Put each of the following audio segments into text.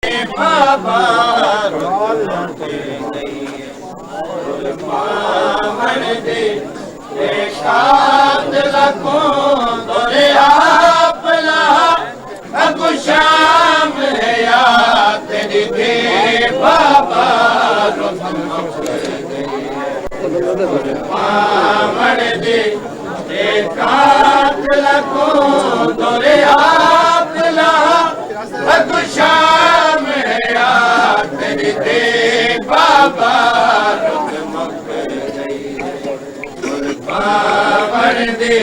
बाबा मामन दे एकाद लखों दौरे आपला अब शाम है या तेरी दे बाबा मामन दे एकाद लखों दौरे आपला अब शाम है या तेरी दे बाबा दे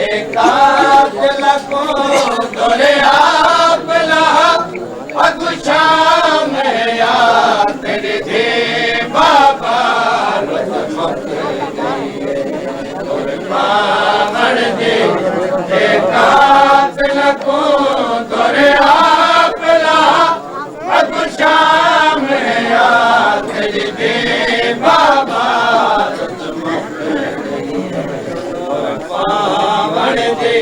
एकाद लखों दौरे आपला अब शाम है या तेरी दे बाबा मामन दे एकाद लखों दौरे आपला अब शाम है या तेरी दे बाबा मामन दे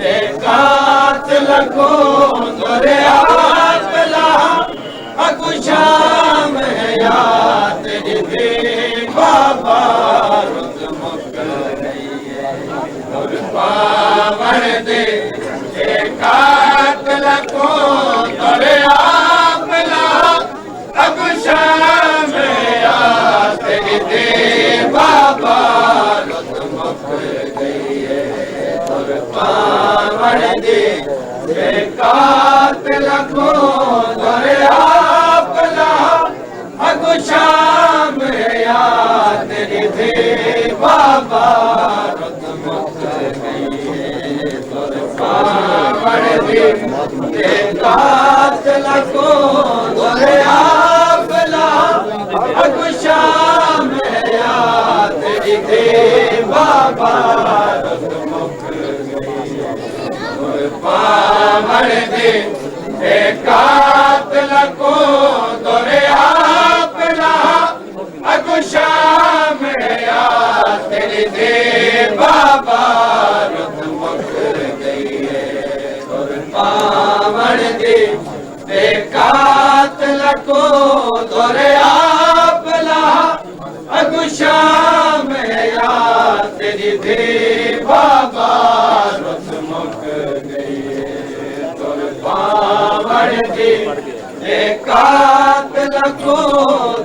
एकाद लखों दौरे आपला अब शाम है या तेरी दे बाबा मामन दे एकाद लखों दौरे आपला अब शाम है या तेरी दे बाबा मामन दे एकाद लखों दौरे आपला अब शाम है या तेरी दे बाबा मामन दे एकाद लखों दौरे आपला अब शाम है या तेरी दे बाबा मामन दे एकाद लखों दौरे आपला अब शाम है या तेरी दे बाबा मामन दे एकाद लखों दौरे आपला अब शाम है या तेरी दे बाबा मामन दे एकाद लखों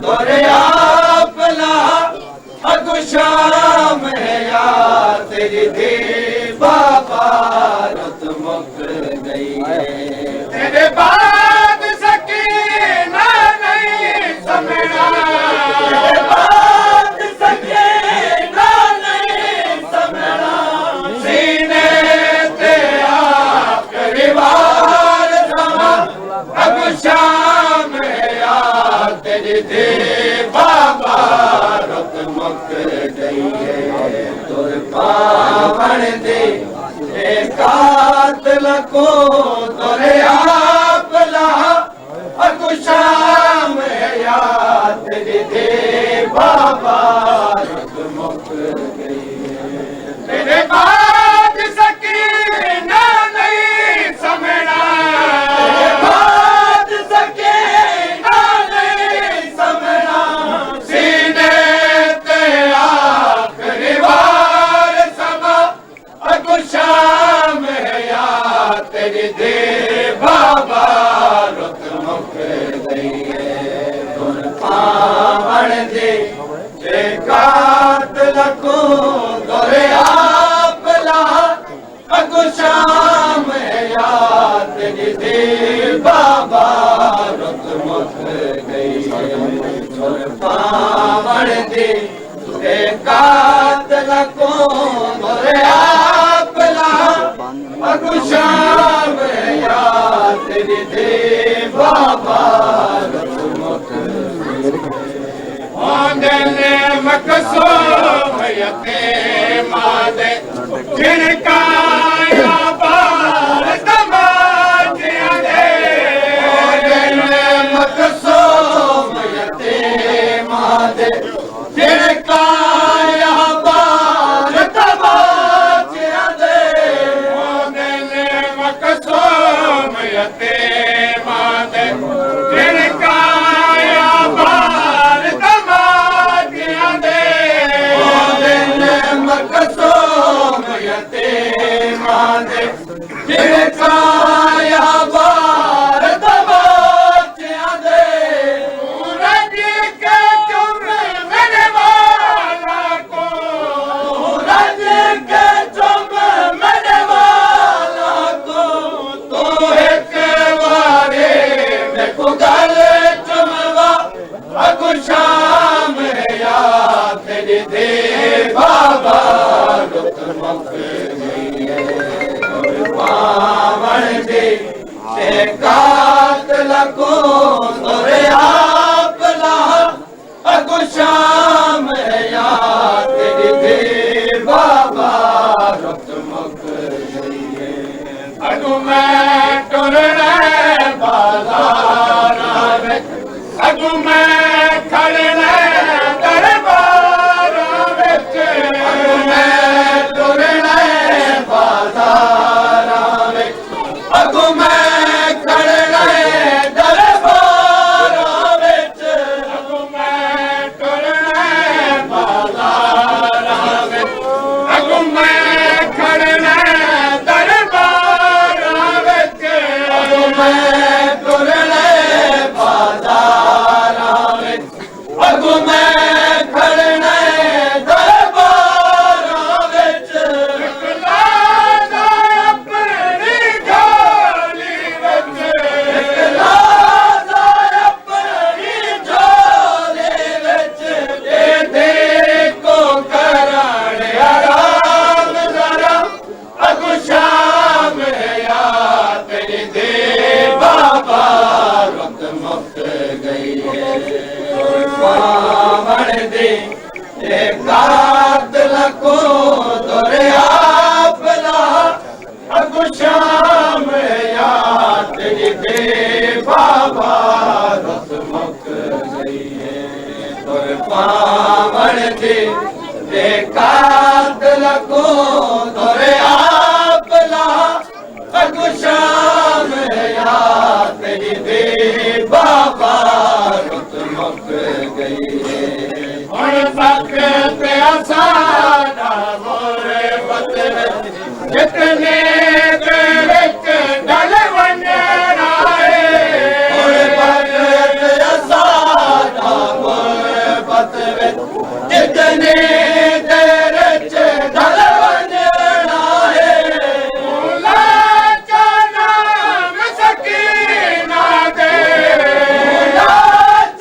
दौरे आपला अब शाम है या तेरी दे बाबा तेरे बाद सकीना नहीं समझना तेरे बाद सकीना नहीं समझना सीने ते आखिरी बार समा अब शाम है या तेरी दे बाबा रुत मुक गई है तुर मामन दे एकाद लखों दौरे आपला अब शाम है या तेरी दे बाबा रुत मुक गई है तेरे बाद सकीना नहीं समझना तेरे बाद सकीना नहीं समझना सीने ते आखिरी बार समा अब शाम है या तेरी दे बाबा रुत मुक गई है तुम मामन दे एकाद लखों दौरे आपला अब शाम है या तेरी दे बाबा रुत मुक गई है तुम मामन दे एकाद लखों दौरे आपला अब शाम है या तेरी दे बाबा रुत मुक ने मकसूम यतीमा दे जिनका बार तमाचिया दे मकसूम यतीमा दे जिनका बार तमाचिया दे मकसूम यतीमा दे बाजारां विच अगू मैं खड़ना दरबारां विच अगू मैं तुरना बाजारां विच अगू मैं खड़ना दरबारां विच अगू मैं तुरना बाजारां विच अगू मैं खड़ना दरबारां विच अगू मैं तुरना बाजारां विच अगू मैं खड़ना दरबारां विच लादा अपनी झोली विच लादा अपनी झोली विच दे को कराण आराम जरा अगू शाम या तेरी दे बाबा रुत मुक गई है पावण दे एकात लको दरिया पला अगू शाम या तेरी दे बाबा रुत मुक गई है तुर पावण दे एकात लको दरिया पला अगू शाम या तेरी दे बाबा रुत मुक गई है हुण तक ते साडा मोरे बदल जितने दे विच डल वंजणा है हुण तक ते साडा मोरे बदल जितने दे विच डल वंजणा है मूला चा नाम सकीना दे मूला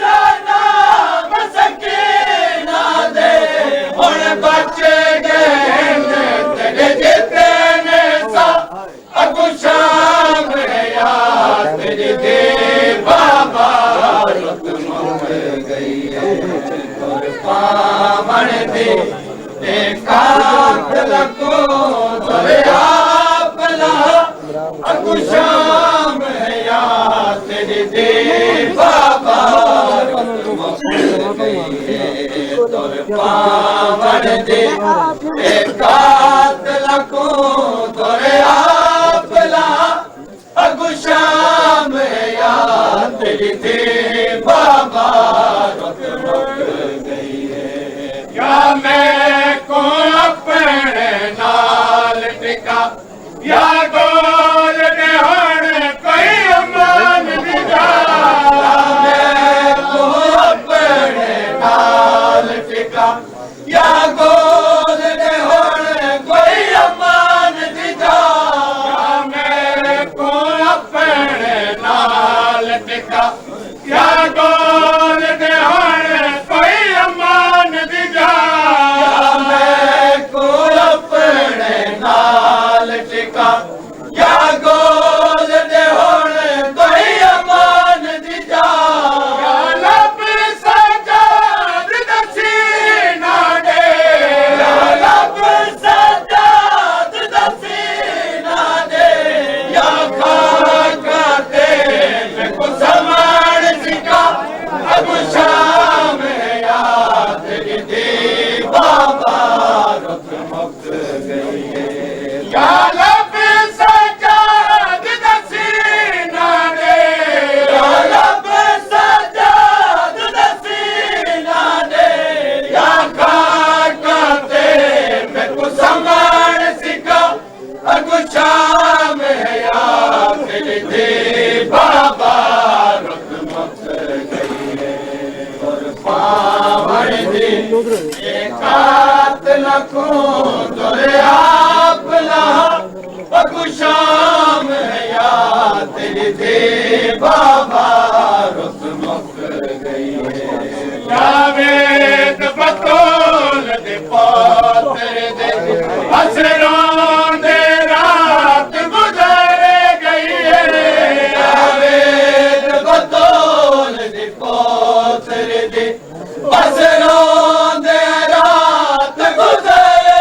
चा नाम सकीना दे हुण बच गए तेरे जितने सा अगू शाम या तेरी दे बाबा रुत मुक गई है तुर पावण दे एकात लको दरिया पला अगू शाम या तेरी दे बाबा रुत मुक गई है तुर पावण दे एकात लको दरिया पला अगू शाम या तेरी दे बाबा रुत मुक गई है या मैं को अपने नाल टिका या गोल दे हण कोई अमान दिजा मैं को अपने नाल टिका या गोल दे हण कोई अमान दिजा मैं को अपने नाल टिका या गोल दे हण कोई अमान दिजा मैं को अपने नाल टिका या गोल दे हण कोई अमान दिजा लब सजाद दसी ना दे लब सजाद दसी ना दे या खाका दे को समान सिका अगू शाम या तेरी दे बाबा रुत मुक गई है या लब सजाद दसी ना दे या लब सजाद दसी ना दे या खाका दे मैं को समान सिका अगू शाम या तेरी दे बाबा रुत मुक गई है और पावण दे एकात लको दरिया पला अगू शाम या तेरी दे बाबा रुत मुक गई है जावेद बतौल दे पोतरे दे असरों दे रात गुजर गई है जावेद बतौल दे पोतरे दे असरों दे रात गुजर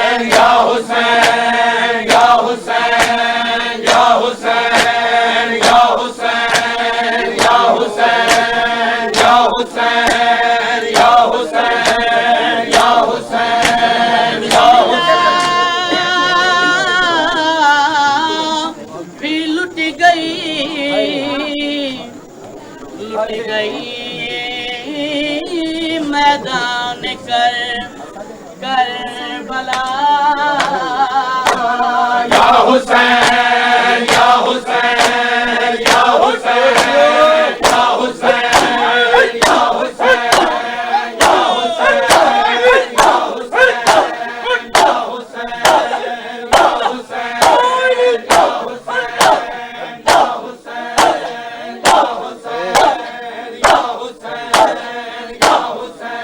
बीत गई मैदान करबला। या हुसैन या हुसैन या हुसैन या हुसैन या हुसैन या हुसैन या हुसैन या हुसैन या हुसैन या हुसैन या हुसैन या हुसैन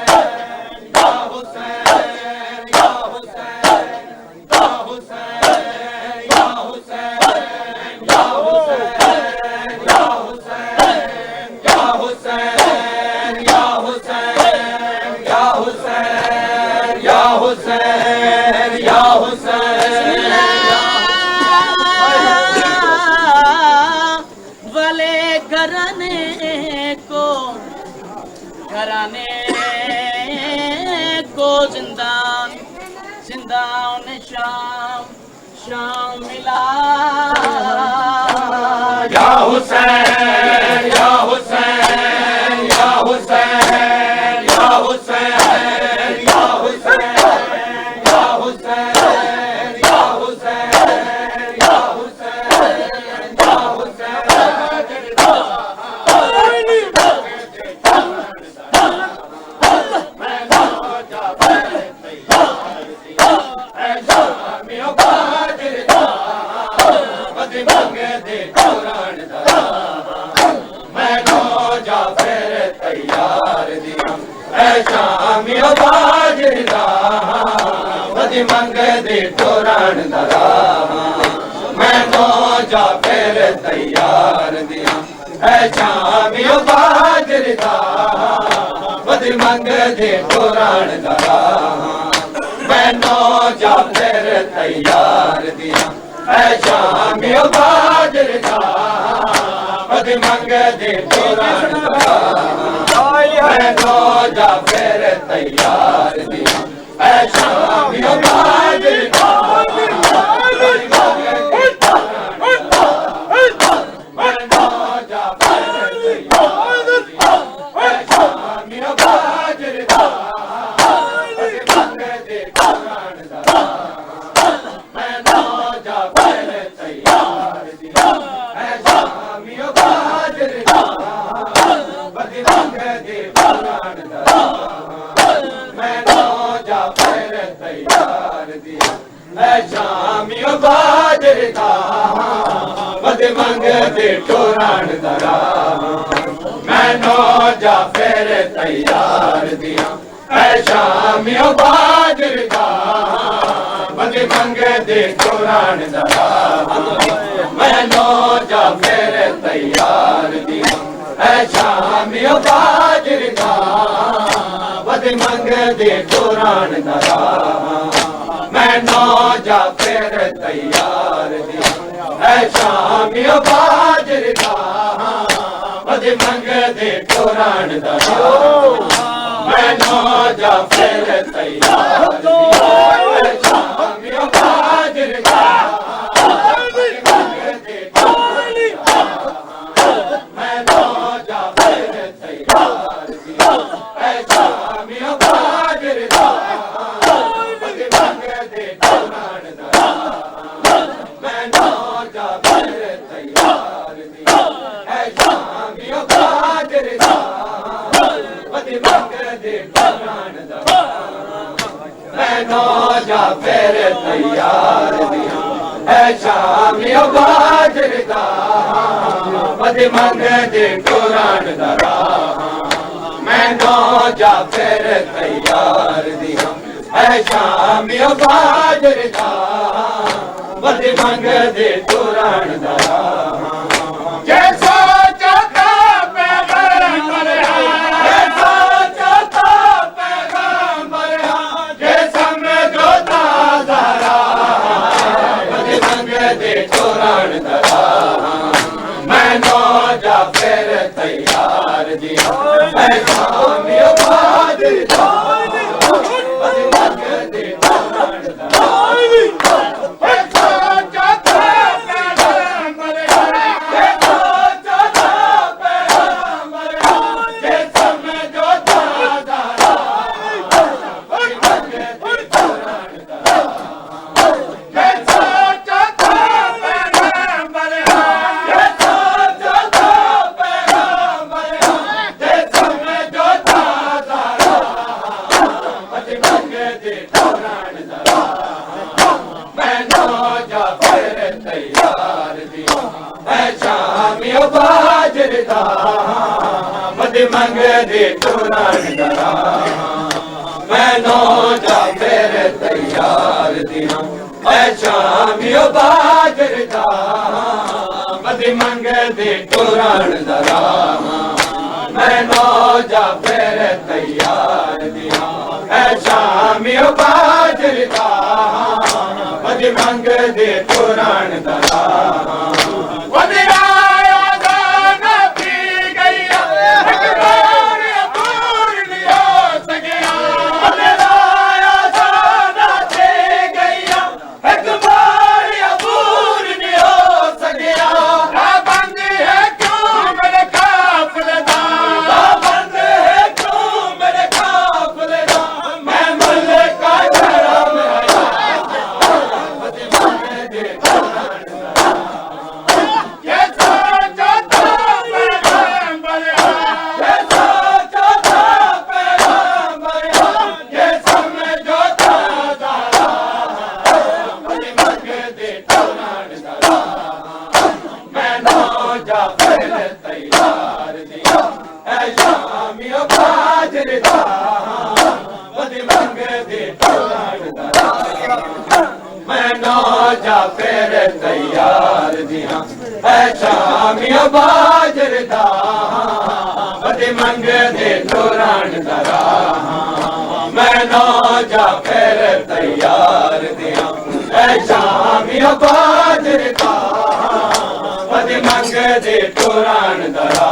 या हुसैन या हुसैन या हुसैन या घराने को जिंदान शाम मिला। या हुसैन या हुसैन या हुसैन या हुसैन या हुसैन या हुसैन या हुसैन या हुसैन या शामियो बाजरा वदी मंगदे तोरण दरा। मैं तो जा फिर तैयार दिया है शामियो बाजरा वदी मंगदे तोरण दरा। मैं तो जा फिर तैयार दिया है शामियो बाजरा वदी मंगदे तोरण दरा। मैं तो जा फिर तैयार दिया ऐ शामियो बाजरा मैं तो जा फिर तैयार दिया ऐ शामियो बाजरा मंगदे तोरण दरा। मैं तो जा फिर तैयार दिया ऐ शामियो बाजरा वदी मंगदे तोरण दरा। मैं तो जा फिर तैयार दिया ऐ शामियो बाजरा वदी मंगदे तोरण दरा। मैं तो जा फिर तैयार दिया ऐ शामियो बाजरा वदी मंगदे तोरण दरा। मैं तो जा फिर तैयार दिया ऐ शामियो बाजरा वदी मंगदे तोरण दरा। मैं तो जा फिर तैयार दिया ऐ शामियो बाजरा वदी मंगदे तोरण दरा। मैं तो जा फिर तैयार दिया ऐ शामियो बाजरा वदी मंगदे तोरण दरा। मैं तो जा फिर तैयार दिया ऐ शामियो बाजरा वदी मंगदे तोरण दरा। मैं तो जा फिर तैयार दिया ऐ शामियो बाजरा वदी मंगदे तोरण दरा। मैं तो जा फिर तैयार दिया ऐ शामियो बाजरा वदी मंगदे तोरण दरा। मैं तो जा फिर तैयार दिया ऐ शामियो बाजरा वदी मंगदे तोरण दरा। जैसा चाहता पैगंबर है जैसा चाहता पैगंबर है जैसा मैं जोता ज़हरा वदी मंगदे तोरण दरा। मैं तो जा फिर तैयार दिया ऐ शामियो बाजरा वदी मंगदे तोरण दरा। जैसा चाहता पैगंबर है जैसा चाहता पैगंबर है बाजरदा बद मंगदे तुरण दरा मैनो जा फिर तैयार दिया ऐ शामियो बाजरदा बद मंगदे तुरण दरा मैनो जा फिर तैयार दिया ऐ शामियो बाजरदा बद मंगदे तुरण दरा जा फिर तैयार दिया ऐ शामियो बाजरदा बद मंगदे तुरण दरा मैनो जा फिर तैयार दिया ऐ शामियो बाजरदा बद मंगदे तुरण दरा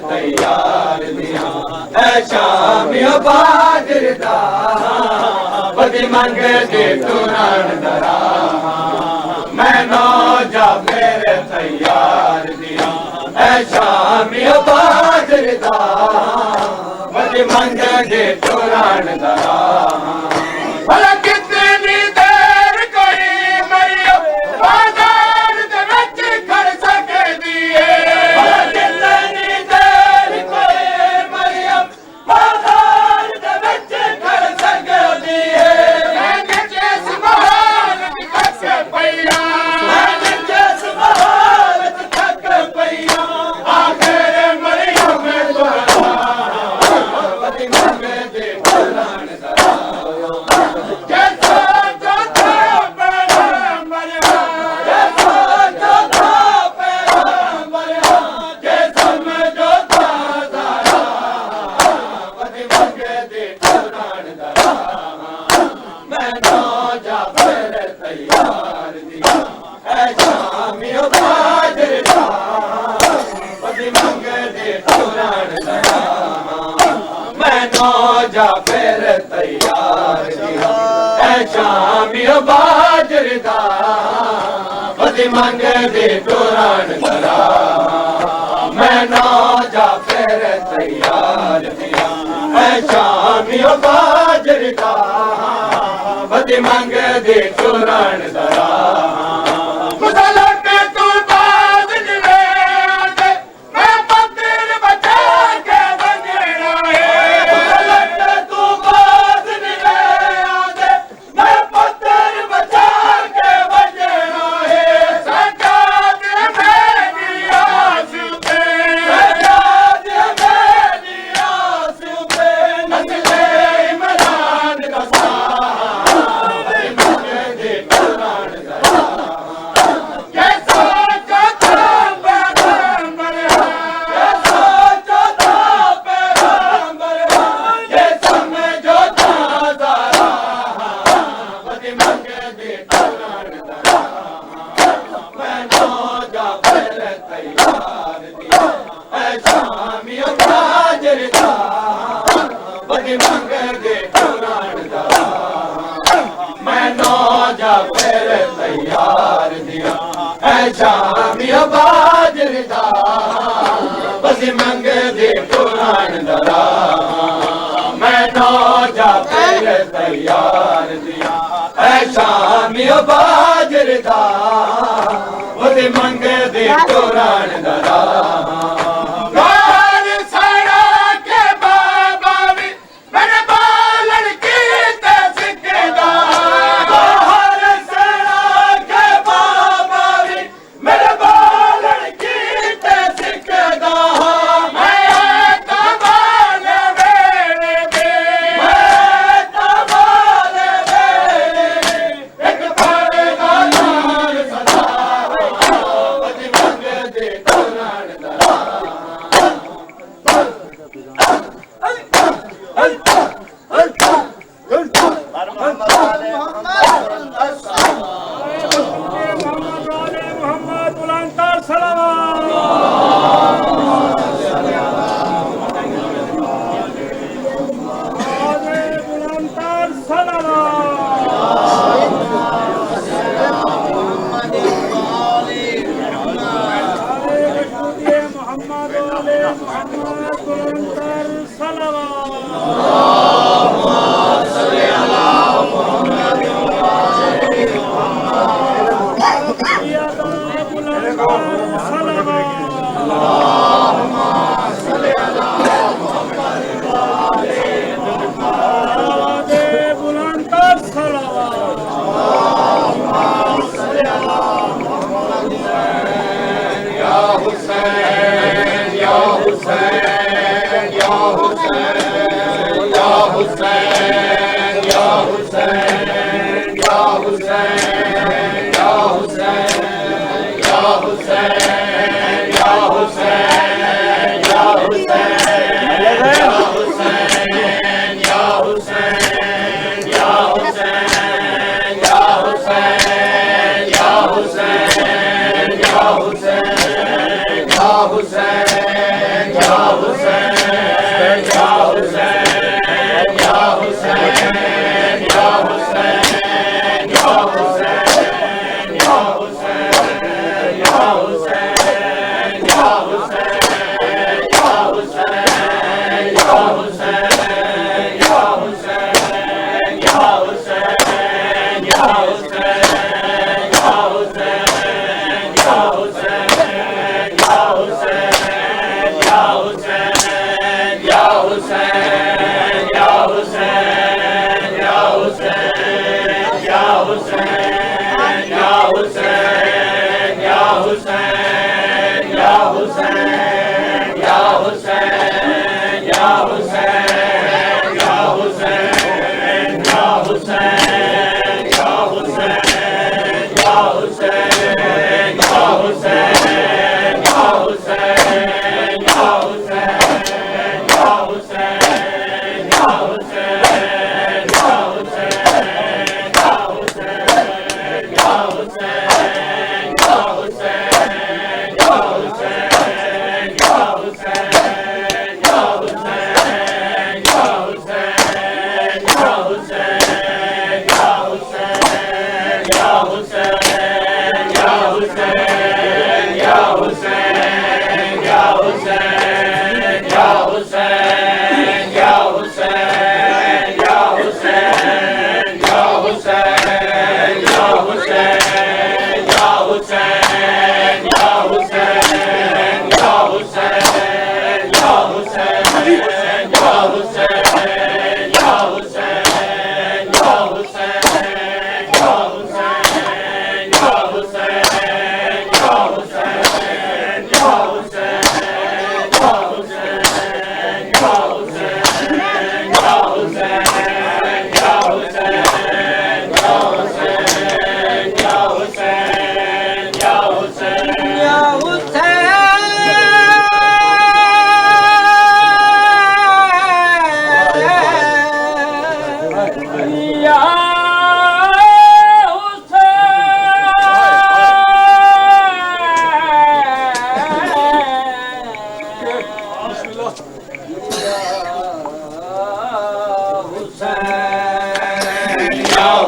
तैयार दिया ऐ शामियो बाजरदा बद मंगदे तुरण दरा मैनो जा फिर तैयार दिया ऐ शामियो बाजरदा बद मंगदे तुरण दरा जा फिर तैयार दिया ऐ शामियो बाजरदा बद मंगदे तुरण दरा मैनो जा फिर तैयार दिया ऐ शामियो बाजरदा बद मंगदे तुरण दरा शामी बाजरदा बस मंग दे कुरान दरा मैं नौ जा फिर तैयार दिया शामी बाजरदा बस मंग दे कुरान दरा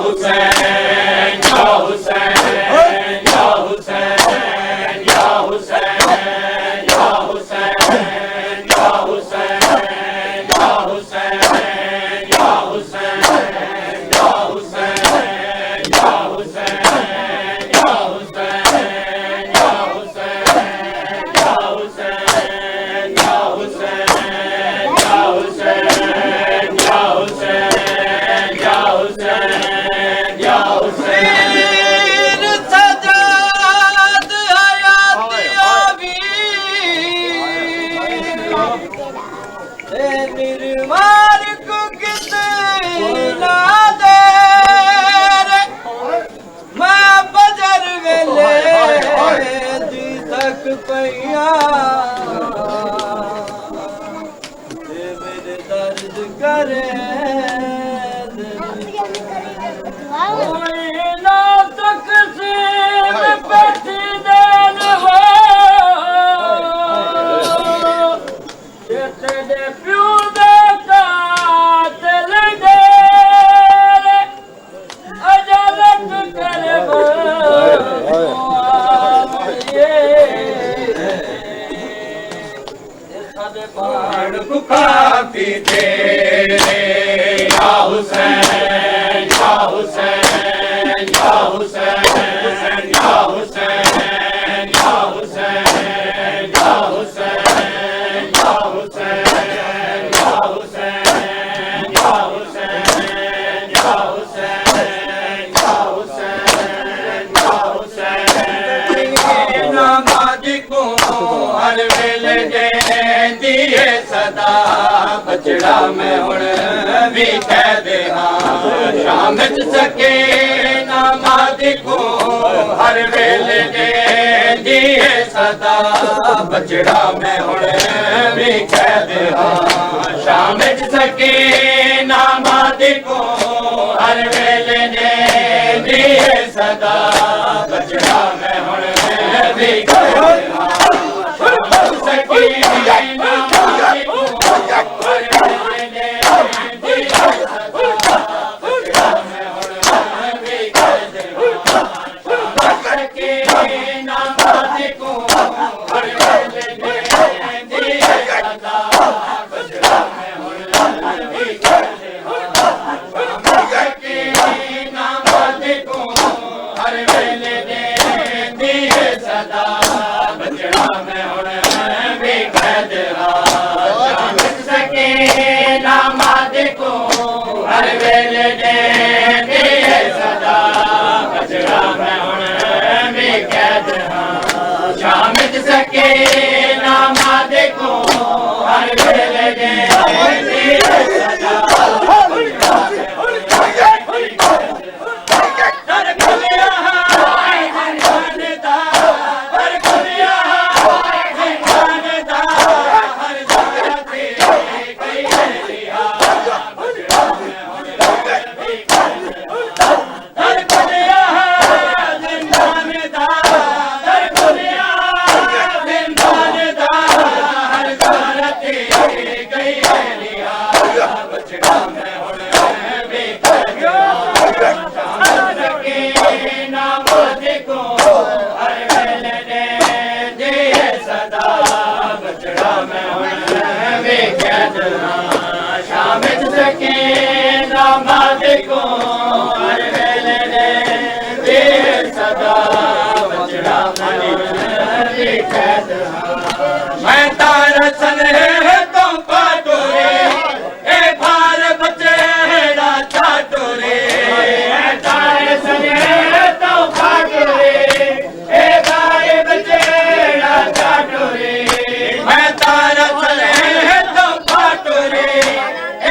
Hussein, Ya Hussein, Ya Hussein. निर्माण को कितना दे मैं बजर वेले दी तक पैया मेरे दर्द करे ना तक से बैठी देन हो तेरे प्यू दे कातिल दे अजरत करे पहाड़ को काफी दे या हुसैन या हुसैन या हुसैन या हुसैन या हुसैन या हुसैन या हुसैन या हुसैन या हुसैन या हुसैन या हुसैन या हुसैन नमाज को हर वेले दिए सदा बचड़ा में हुण भी कह दे शाम सके नमाज को हर वेले दिए सदा बचड़ा में हुण भी कह दे शाम सके नमाज को हर वेले दिए सदा बचड़ा में हुण भी कह दे मैं तारा सने तो पाटोरे ए भार बचेड़ा चाटोरे मैं तारा सने तो पाटोरे ए भार बचेड़ा चाटोरे मैं तारा सने तो पाटोरे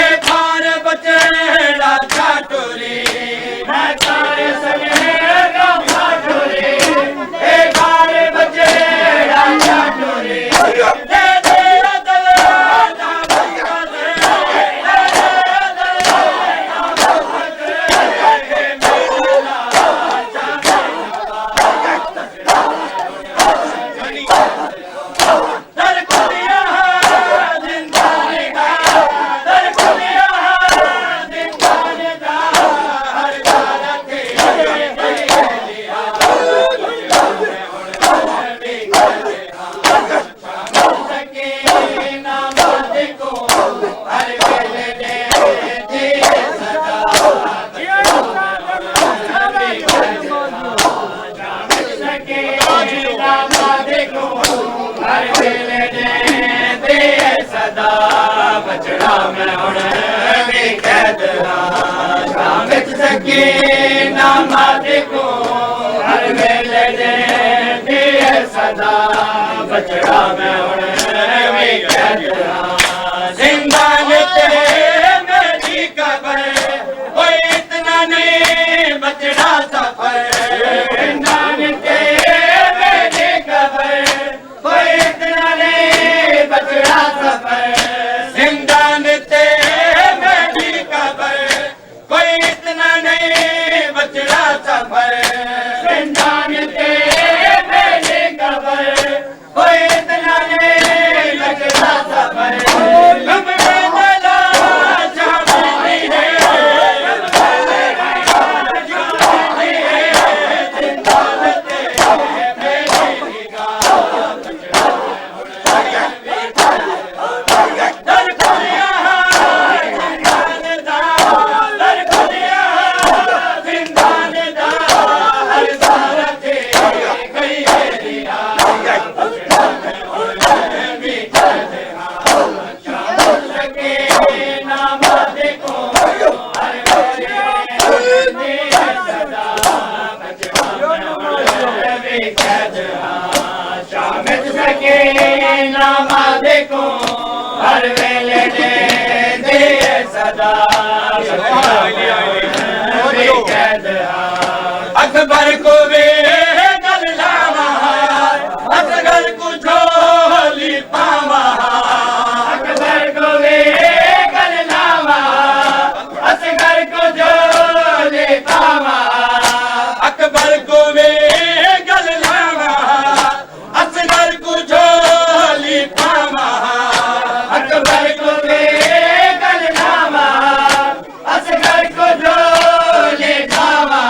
ए भार बचेड़ा चाटोरे मैं तारा सने तो पाटोरे ए भार बचेड़ा चाटोरे बचड़ा मैं हुण भी कैद शाम सके नमाज को हर वेले दे सदा बचड़ा मैं हुण भी कैद हर वेले दे दिए सदा अकबर को वे गल लावा असगर को झोली पावा अकबर को वे गल लावा असगर को झोली पावा अकबर को वे गल लावा असगर को झोली पावा अकबर को वे गल लावा असगर को झोली पावा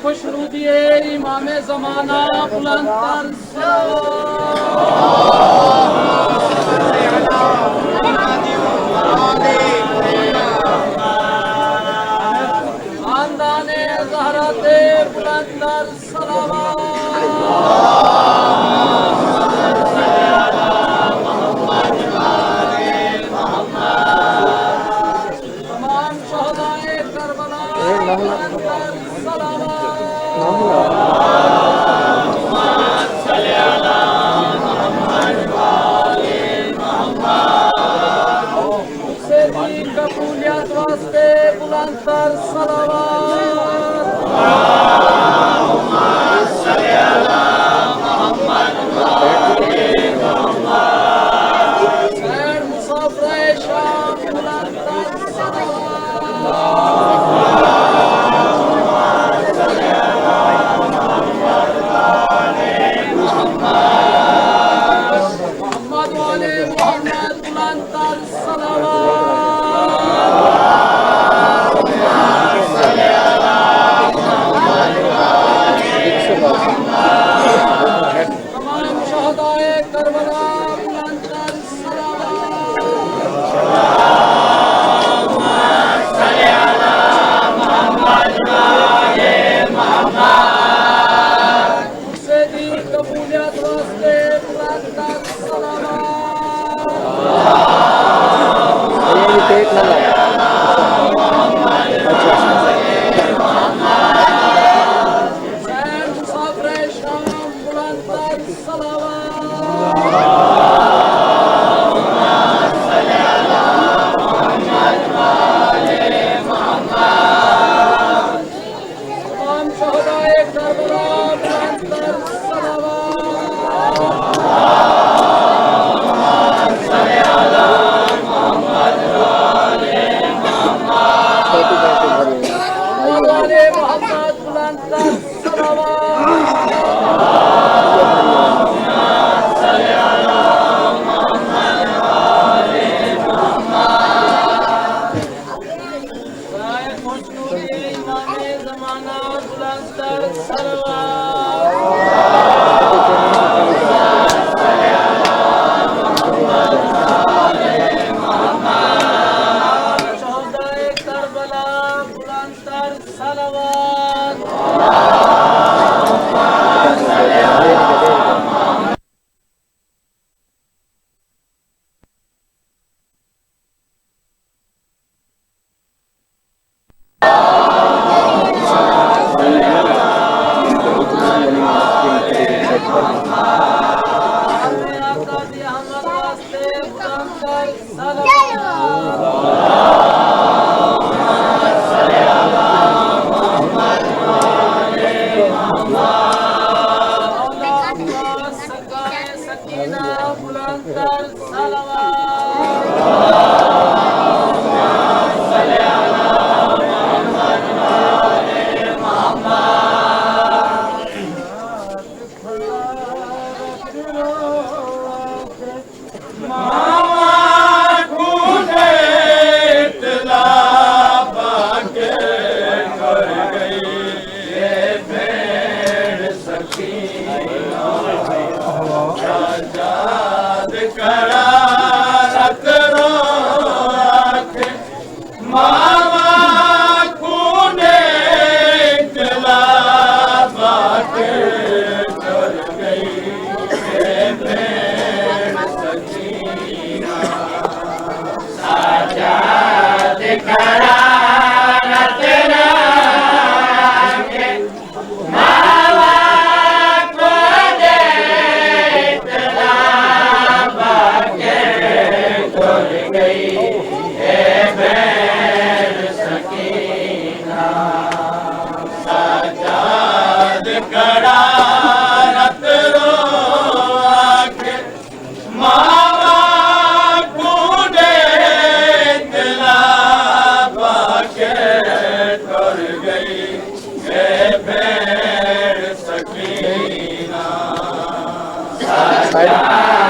खुशनुदिए इमामे ज़माना बुलंद खानदाने ज़हराते बुलंद तमाम शहदाए करबला कबूलियत वास्ते बुलंद तर सलावत मुसाफिर शाम बुलंद तर मोहम्मद वाले मोहम्मद बुलंद तर सलावत विष्णु के इमामे जमाना बुलंदतर सलवात। शोहदाए करबला बुलंदतर सलवात। आका दिया हमारे वास्ते बुलंदतर सलवात। सकाए सकीना बुलंदतर सलवात। साइड